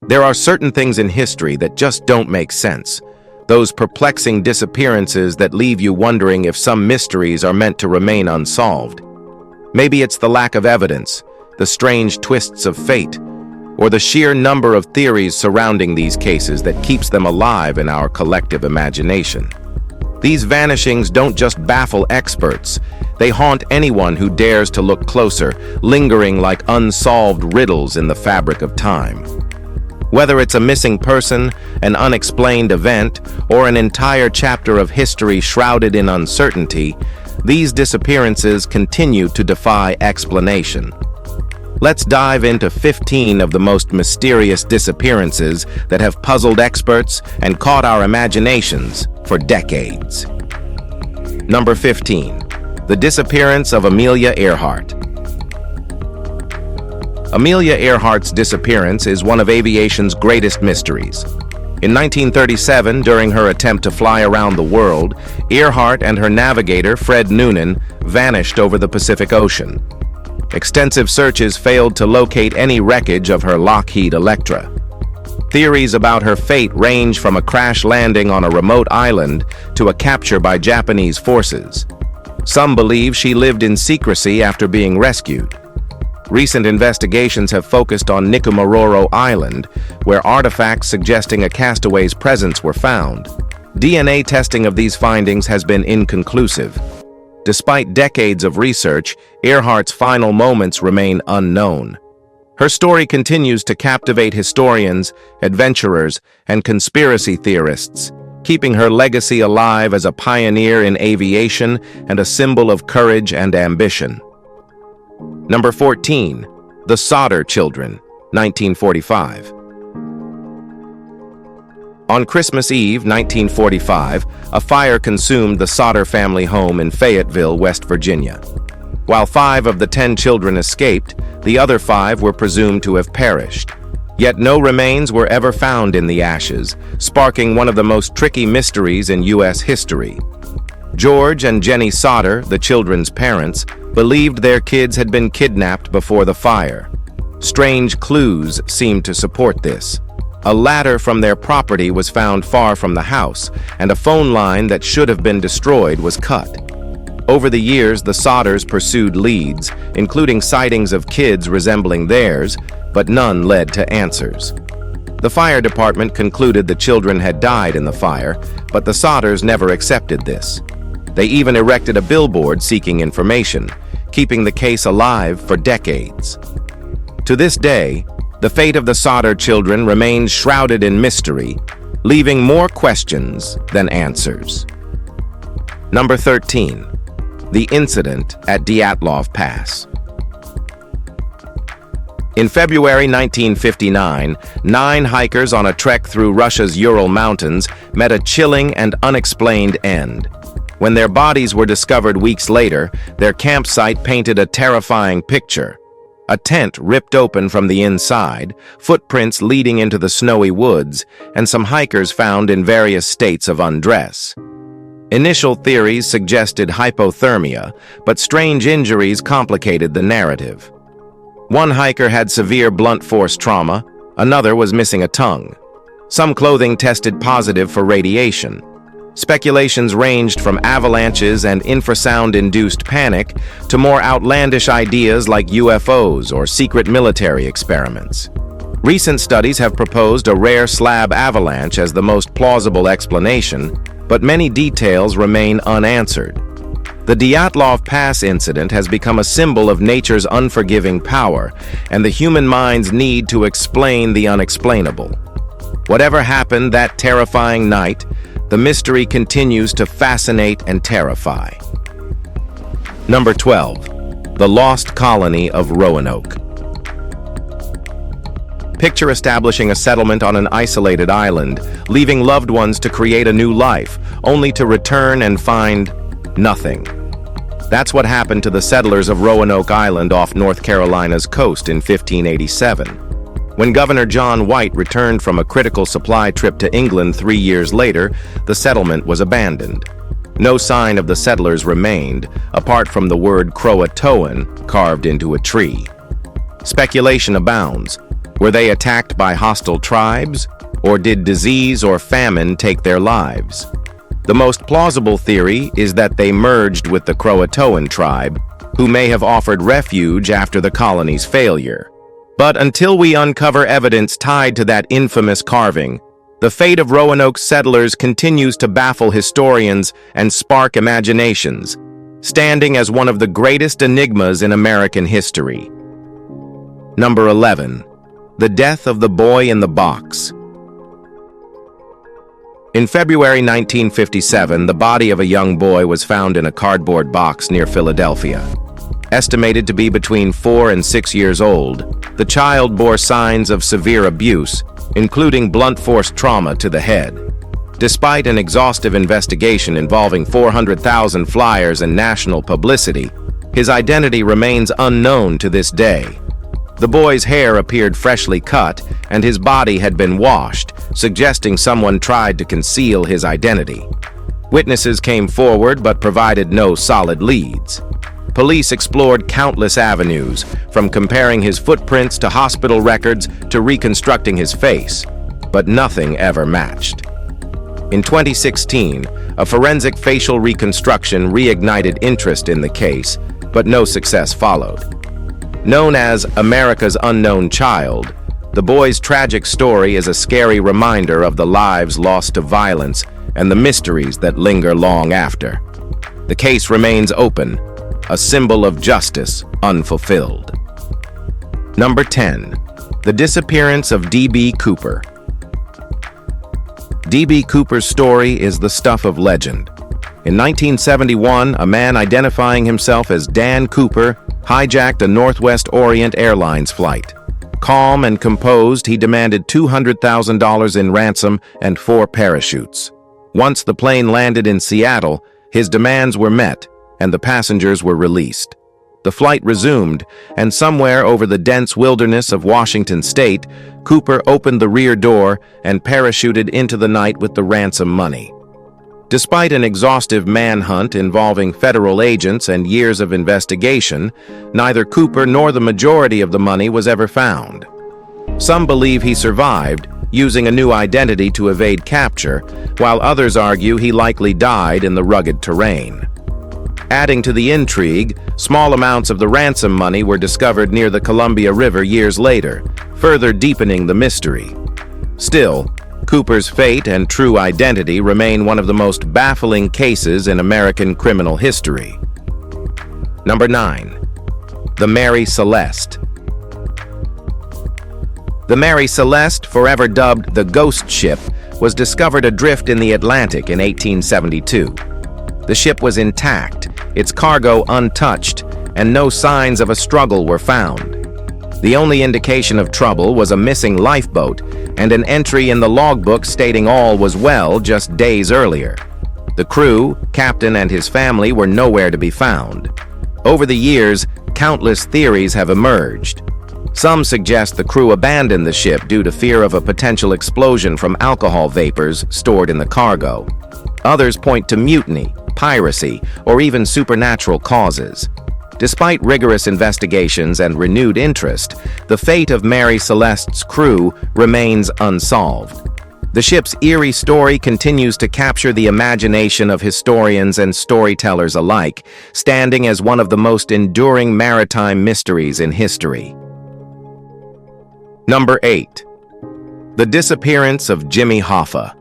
There are certain things in history that just don't make sense. Those perplexing disappearances that leave you wondering if some mysteries are meant to remain unsolved. Maybe it's the lack of evidence, the strange twists of fate, or the sheer number of theories surrounding these cases that keeps them alive in our collective imagination. These vanishings don't just baffle experts, they haunt anyone who dares to look closer, lingering like unsolved riddles in the fabric of time. Whether it's a missing person, an unexplained event, or an entire chapter of history shrouded in uncertainty, these disappearances continue to defy explanation. Let's dive into 15 of the most mysterious disappearances that have puzzled experts and caught our imaginations for decades. Number 15. The disappearance of Amelia Earhart. Amelia Earhart's disappearance is one of aviation's greatest mysteries. In 1937, during her attempt to fly around the world, Earhart and her navigator, Fred Noonan, vanished over the Pacific Ocean. Extensive searches failed to locate any wreckage of her Lockheed Electra. Theories about her fate range from a crash landing on a remote island to a capture by Japanese forces. Some believe she lived in secrecy after being rescued. Recent investigations have focused on Nikumaroro Island, where artifacts suggesting a castaway's presence were found. DNA testing of these findings has been inconclusive. Despite decades of research, Earhart's final moments remain unknown. Her story continues to captivate historians, adventurers, and conspiracy theorists, keeping her legacy alive as a pioneer in aviation and a symbol of courage and ambition. Number 14. The Sodder Children, 1945. On Christmas Eve, 1945, a fire consumed the Sodder family home in Fayetteville, West Virginia. While 5 of the 10 children escaped, the other 5 were presumed to have perished. Yet no remains were ever found in the ashes, sparking one of the most tricky mysteries in U.S. history. George and Jenny Sodder, the children's parents, believed their kids had been kidnapped before the fire. Strange clues seemed to support this. A ladder from their property was found far from the house, and a phone line that should have been destroyed was cut. Over the years, the Sodders pursued leads, including sightings of kids resembling theirs, but none led to answers. The fire department concluded the children had died in the fire, but the Sodders never accepted this. They even erected a billboard seeking information, keeping the case alive for decades. To this day, the fate of the Sodder children remains shrouded in mystery, leaving more questions than answers. Number 13. The incident at Dyatlov Pass. In February 1959, 9 hikers on a trek through Russia's Ural Mountains met a chilling and unexplained end. When their bodies were discovered weeks later, their campsite painted a terrifying picture. A tent ripped open from the inside, footprints leading into the snowy woods, and some hikers found in various states of undress. Initial theories suggested hypothermia, but strange injuries complicated the narrative. One hiker had severe blunt force trauma, another was missing a tongue. Some clothing tested positive for radiation. Speculations ranged from avalanches and infrasound-induced panic to more outlandish ideas like UFOs or secret military experiments. Recent studies have proposed a rare slab avalanche as the most plausible explanation, but many details remain unanswered. The Dyatlov Pass incident has become a symbol of nature's unforgiving power and the human mind's need to explain the unexplainable. Whatever happened that terrifying night, the mystery continues to fascinate and terrify. Number 12. The Lost Colony of Roanoke. Picture establishing a settlement on an isolated island, leaving loved ones to create a new life, only to return and find nothing. That's what happened to the settlers of Roanoke Island off North Carolina's coast in 1587. When Governor John White returned from a critical supply trip to England 3 years later, the settlement was abandoned. No sign of the settlers remained, apart from the word Croatoan carved into a tree. Speculation abounds. Were they attacked by hostile tribes, or did disease or famine take their lives? The most plausible theory is that they merged with the Croatoan tribe, who may have offered refuge after the colony's failure. But until we uncover evidence tied to that infamous carving, the fate of Roanoke settlers continues to baffle historians and spark imaginations, standing as one of the greatest enigmas in American history. Number 11. The Death of the Boy in the Box. In February 1957, the body of a young boy was found in a cardboard box near Philadelphia. Estimated to be between 4 and 6 years old, the child bore signs of severe abuse, including blunt force trauma to the head. Despite an exhaustive investigation involving 400,000 flyers and national publicity, his identity remains unknown to this day. The boy's hair appeared freshly cut, and his body had been washed, suggesting someone tried to conceal his identity. Witnesses came forward but provided no solid leads. Police explored countless avenues, from comparing his footprints to hospital records to reconstructing his face, but nothing ever matched. In 2016, a forensic facial reconstruction reignited interest in the case, but no success followed. Known as America's Unknown Child, the boy's tragic story is a scary reminder of the lives lost to violence and the mysteries that linger long after. The case remains open, a symbol of justice unfulfilled. Number 10. The Disappearance of D.B. Cooper. D.B. Cooper's story is the stuff of legend. In 1971, a man identifying himself as Dan Cooper hijacked a Northwest Orient Airlines flight. Calm and composed, he demanded $200,000 in ransom and 4 parachutes. Once the plane landed in Seattle, his demands were met, and the passengers were released. The flight resumed, and somewhere over the dense wilderness of Washington state, Cooper opened the rear door and parachuted into the night with the ransom money. Despite an exhaustive manhunt involving federal agents and years of investigation, neither Cooper nor the majority of the money was ever found. Some believe he survived, using a new identity to evade capture, while others argue he likely died in the rugged terrain. Adding to the intrigue, small amounts of the ransom money were discovered near the Columbia River years later, further deepening the mystery. Still, Cooper's fate and true identity remain one of the most baffling cases in American criminal history. Number 9. The Mary Celeste. The Mary Celeste, forever dubbed the Ghost Ship, was discovered adrift in the Atlantic in 1872. The ship was intact, its cargo untouched, and no signs of a struggle were found. The only indication of trouble was a missing lifeboat and an entry in the logbook stating all was well just days earlier. The crew, captain, and his family were nowhere to be found. Over the years, countless theories have emerged. Some suggest the crew abandoned the ship due to fear of a potential explosion from alcohol vapors stored in the cargo. Others point to mutiny, piracy, or even supernatural causes. Despite rigorous investigations and renewed interest, the fate of Mary Celeste's crew remains unsolved. The ship's eerie story continues to capture the imagination of historians and storytellers alike, standing as one of the most enduring maritime mysteries in history. Number 8. The Disappearance of Jimmy Hoffa.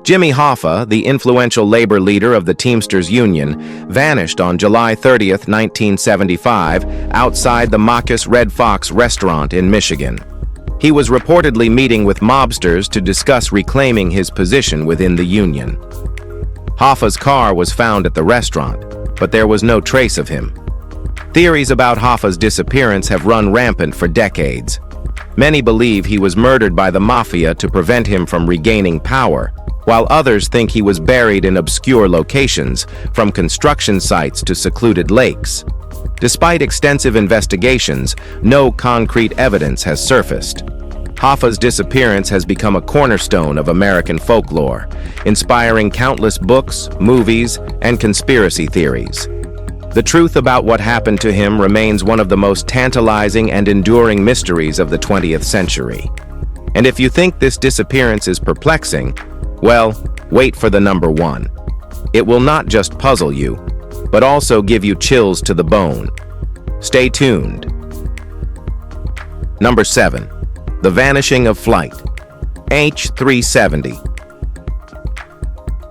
Jimmy Hoffa, the influential labor leader of the Teamsters Union, vanished on July 30, 1975, outside the Machus Red Fox restaurant in Michigan. He was reportedly meeting with mobsters to discuss reclaiming his position within the union. Hoffa's car was found at the restaurant, but there was no trace of him. Theories about Hoffa's disappearance have run rampant for decades. Many believe he was murdered by the mafia to prevent him from regaining power, while others think he was buried in obscure locations, from construction sites to secluded lakes. Despite extensive investigations, no concrete evidence has surfaced. Hoffa's disappearance has become a cornerstone of American folklore, inspiring countless books, movies, and conspiracy theories. The truth about what happened to him remains one of the most tantalizing and enduring mysteries of the 20th century. And if you think this disappearance is perplexing, well, wait for the number 1. It will not just puzzle you, but also give you chills to the bone. Stay tuned. Number 7. The vanishing of flight. MH370.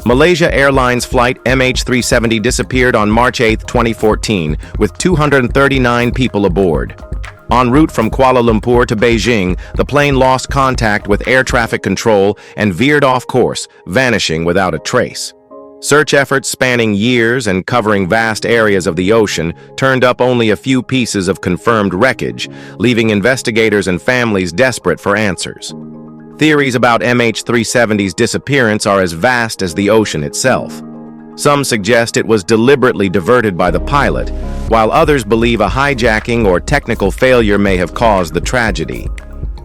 Malaysia Airlines flight MH370 disappeared on March 8, 2014, with 239 people aboard. En route from Kuala Lumpur to Beijing, the plane lost contact with air traffic control and veered off course, vanishing without a trace. Search efforts spanning years and covering vast areas of the ocean turned up only a few pieces of confirmed wreckage, leaving investigators and families desperate for answers. Theories about MH370's disappearance are as vast as the ocean itself. Some suggest it was deliberately diverted by the pilot, while others believe a hijacking or technical failure may have caused the tragedy.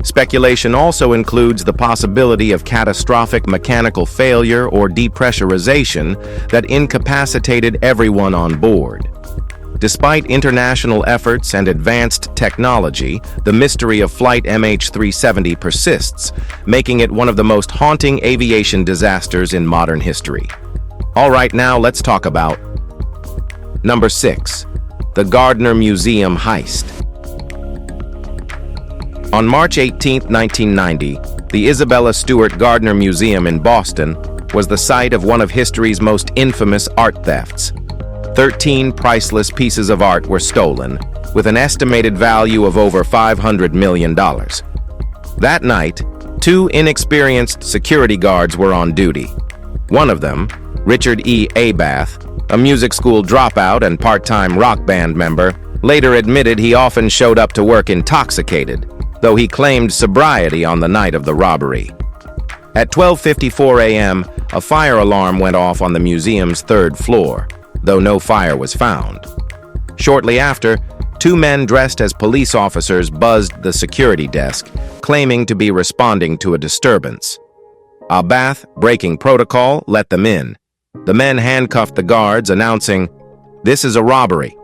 Speculation also includes the possibility of catastrophic mechanical failure or depressurization that incapacitated everyone on board. Despite international efforts and advanced technology, the mystery of flight MH370 persists, making it one of the most haunting aviation disasters in modern history. All right, now let's talk about Number 6. The Gardner Museum Heist. On March 18, 1990, the Isabella Stewart Gardner Museum in Boston was the site of one of history's most infamous art thefts. 13 priceless pieces of art were stolen, with an estimated value of over $500 million. That night, 2 inexperienced security guards were on duty. One of them, Richard E. Abath, a music school dropout and part-time rock band member, later admitted he often showed up to work intoxicated, though he claimed sobriety on the night of the robbery. At 12:54 a.m., a fire alarm went off on the museum's 3rd floor, though no fire was found. Shortly after, 2 men dressed as police officers buzzed the security desk, claiming to be responding to a disturbance. Abath, breaking protocol, let them in. The men handcuffed the guards, announcing, "This is a robbery."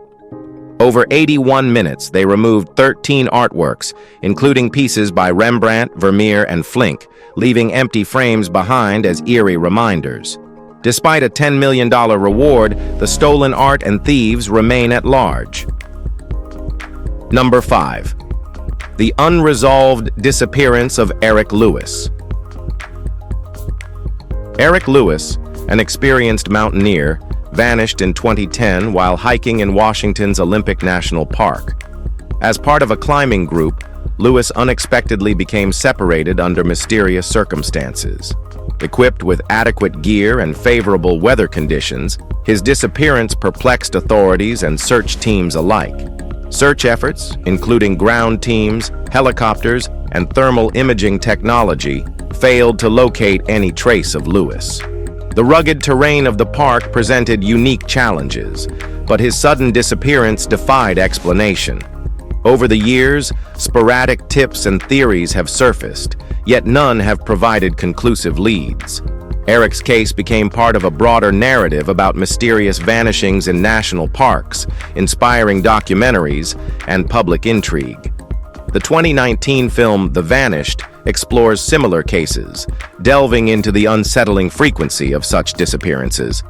Over 81 minutes, they removed 13 artworks, including pieces by Rembrandt, Vermeer, and Flink, leaving empty frames behind as eerie reminders. Despite a $10 million reward, the stolen art and thieves remain at large. Number 5. The unresolved disappearance of Eric Lewis. Eric Lewis, an experienced mountaineer, vanished in 2010 while hiking in Washington's Olympic National Park. As part of a climbing group, Lewis unexpectedly became separated under mysterious circumstances. Equipped with adequate gear and favorable weather conditions, his disappearance perplexed authorities and search teams alike. Search efforts, including ground teams, helicopters, and thermal imaging technology, failed to locate any trace of Lewis. The rugged terrain of the park presented unique challenges, but his sudden disappearance defied explanation. Over the years, sporadic tips and theories have surfaced, yet none have provided conclusive leads. Eric's case became part of a broader narrative about mysterious vanishings in national parks, inspiring documentaries, and public intrigue. The 2019 film The Vanished explores similar cases, delving into the unsettling frequency of such disappearances.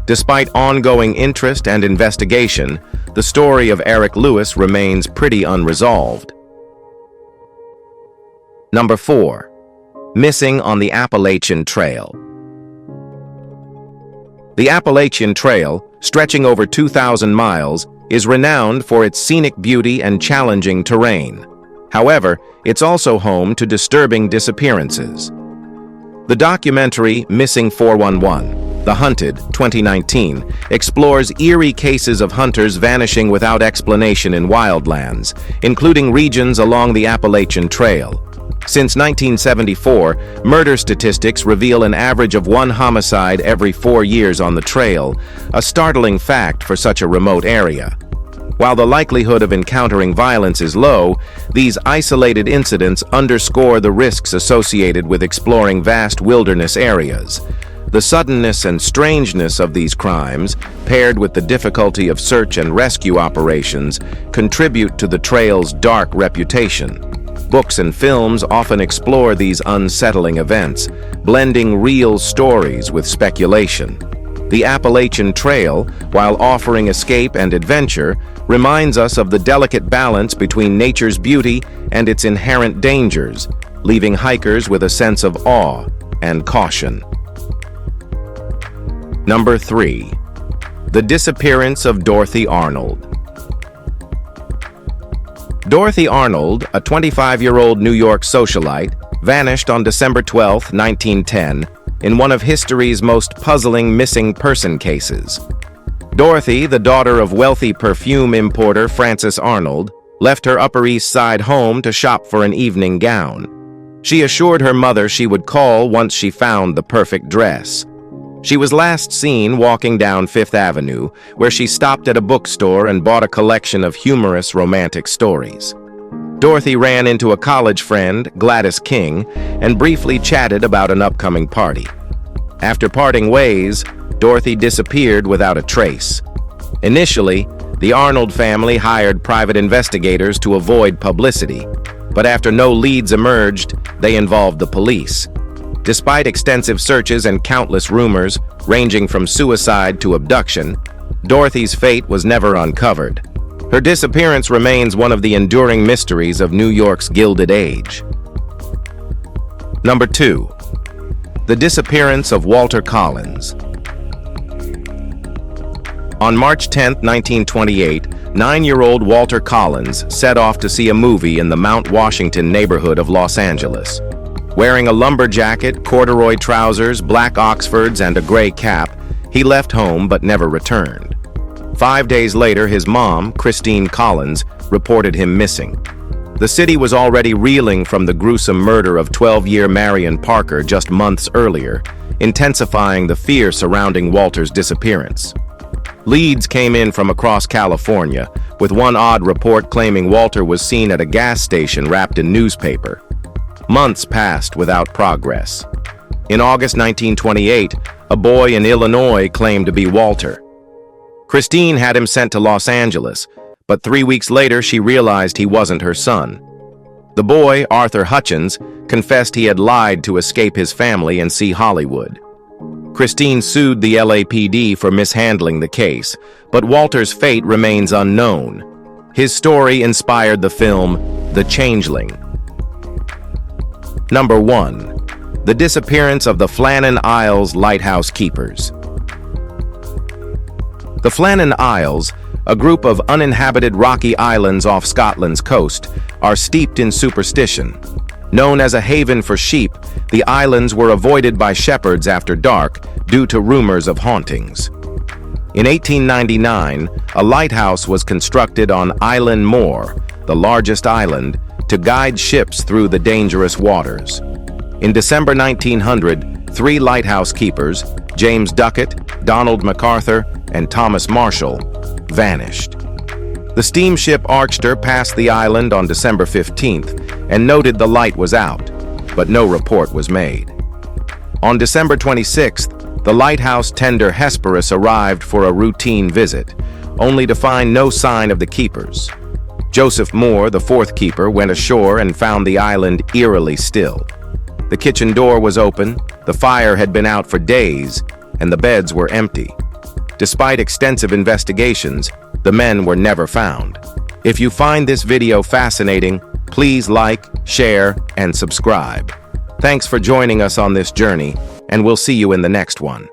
Despite ongoing interest and investigation, the story of Eric Lewis remains pretty unresolved. Number 4. Missing on the Appalachian Trail. The Appalachian Trail, stretching over 2,000 miles, is renowned for its scenic beauty and challenging terrain. However, it's also home to disturbing disappearances. The documentary Missing 411, The Hunted, 2019, explores eerie cases of hunters vanishing without explanation in wildlands, including regions along the Appalachian Trail. Since 1974, murder statistics reveal an average of 1 homicide every 4 years on the trail, a startling fact for such a remote area. While the likelihood of encountering violence is low, these isolated incidents underscore the risks associated with exploring vast wilderness areas. The suddenness and strangeness of these crimes, paired with the difficulty of search and rescue operations, contribute to the trail's dark reputation. Books and films often explore these unsettling events, blending real stories with speculation. The Appalachian Trail, while offering escape and adventure, reminds us of the delicate balance between nature's beauty and its inherent dangers, leaving hikers with a sense of awe and caution. Number 3. The Disappearance of Dorothy Arnold. Dorothy Arnold, a 25-year-old New York socialite, vanished on December 12, 1910, in one of history's most puzzling missing person cases. Dorothy, the daughter of wealthy perfume importer Francis Arnold, left her Upper East Side home to shop for an evening gown. She assured her mother she would call once she found the perfect dress. She was last seen walking down Fifth Avenue, where she stopped at a bookstore and bought a collection of humorous romantic stories. Dorothy ran into a college friend, Gladys King, and briefly chatted about an upcoming party. After parting ways, Dorothy disappeared without a trace. Initially, the Arnold family hired private investigators to avoid publicity, but after no leads emerged, they involved the police. Despite extensive searches and countless rumors, ranging from suicide to abduction, Dorothy's fate was never uncovered. Her disappearance remains one of the enduring mysteries of New York's Gilded Age. Number 2. The Disappearance of Walter Collins. On March 10, 1928, 9-year-old Walter Collins set off to see a movie in the Mount Washington neighborhood of Los Angeles. Wearing a lumber jacket, corduroy trousers, black Oxfords, and a gray cap, he left home but never returned. 5 days later, his mom, Christine Collins, reported him missing. The city was already reeling from the gruesome murder of 12-year Marion Parker just months earlier, intensifying the fear surrounding Walter's disappearance. Leads came in from across California, with one odd report claiming Walter was seen at a gas station wrapped in newspaper. Months passed without progress. In August 1928, a boy in Illinois claimed to be Walter. Christine had him sent to Los Angeles, but 3 weeks later she realized he wasn't her son. The boy, Arthur Hutchins, confessed he had lied to escape his family and see Hollywood. Christine sued the LAPD for mishandling the case, but Walter's fate remains unknown. His story inspired the film The Changeling. Number 1. The Disappearance of the Flannan Isles Lighthouse Keepers. The Flannan Isles, a group of uninhabited rocky islands off Scotland's coast, are steeped in superstition. Known as a haven for sheep, the islands were avoided by shepherds after dark due to rumors of hauntings. In 1899, a lighthouse was constructed on Island Moor, the largest island, to guide ships through the dangerous waters. In December 1900, 3 lighthouse keepers, James Duckett, Donald MacArthur, and Thomas Marshall, vanished. The steamship Archer passed the island on December 15th and noted the light was out, but no report was made. On December 26th, the lighthouse tender Hesperus arrived for a routine visit, only to find no sign of the keepers. Joseph Moore, the 4th keeper, went ashore and found the island eerily still. The kitchen door was open, the fire had been out for days, and the beds were empty. Despite extensive investigations, the men were never found. If you find this video fascinating, please like, share, and subscribe. Thanks for joining us on this journey, and we'll see you in the next one.